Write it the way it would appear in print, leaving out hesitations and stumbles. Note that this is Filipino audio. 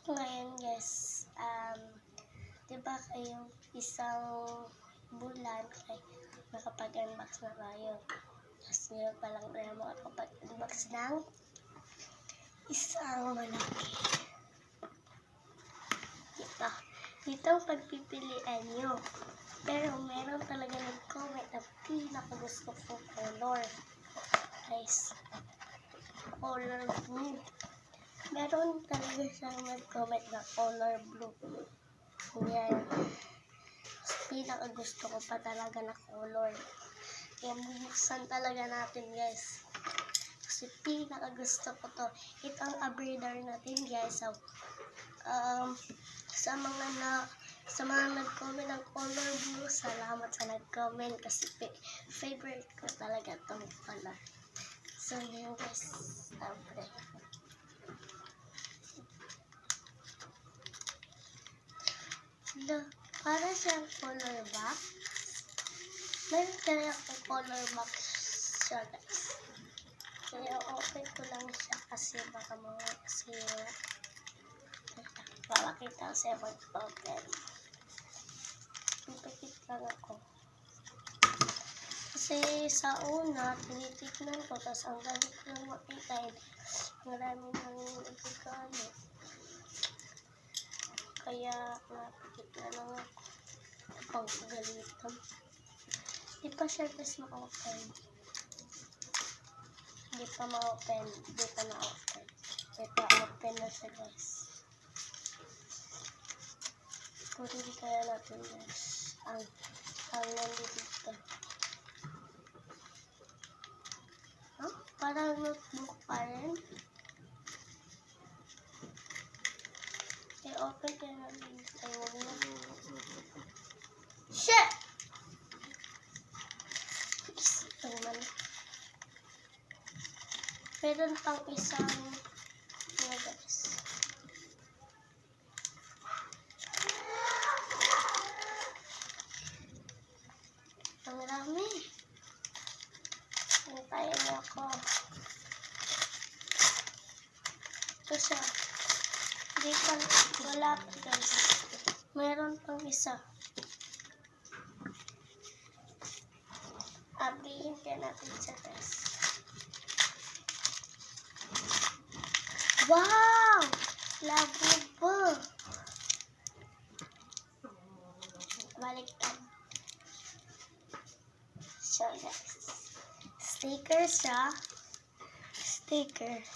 Ngayon guys, diba kayo isang bulan ay nakapag-unbox na tayo. Tapos ngayon pa lang tayo makapag-unbox ng isang malaki. Dito ang pagpipilian nyo. Pero meron talaga nag-comment na pinakagusto ko color. Guys, color blue. Meron talaga siyang nag-comment na color blue. Yan. Pinakagusto ko pa talaga na color. Kaya bubuksan talaga natin guys. Kasi pinakagusto ko to. Ito ang abridar natin guys. So, sa mga nag-comment ng color blue, salamat sa nag-comment kasi favorite ko talaga itong color. So, yun guys. Para siyang color box. Meron kaya akong color box siya guys. Kaya open ko lang siya kasi baka mga sira. Papakita ko siya mag-open. Pipikit lang ako. Kasi sa una, tinitignan ko, tapos ang galing ko lang makita, maraming nang nagkakano. Kaya, napikit na lang ako. Pang galitan. Di pa siya guys ma-open. Di pa ma-open. Di pa na-open. Di pa open na siya guys. Kunin kaya natin guys. Ang nandito. Huh? Parang notebook pa rin. I-open kaya natin. Ay, wag na. Shit! Meron pang isang guys. Ang dami. Hintayin mo ako. Ito siya. Hindi pa, wala pa guys. Meron pang isa. Abrihin ka natin siya guys. Wow! Labo. Baliktad. So guys. Sticker siya. Sticker.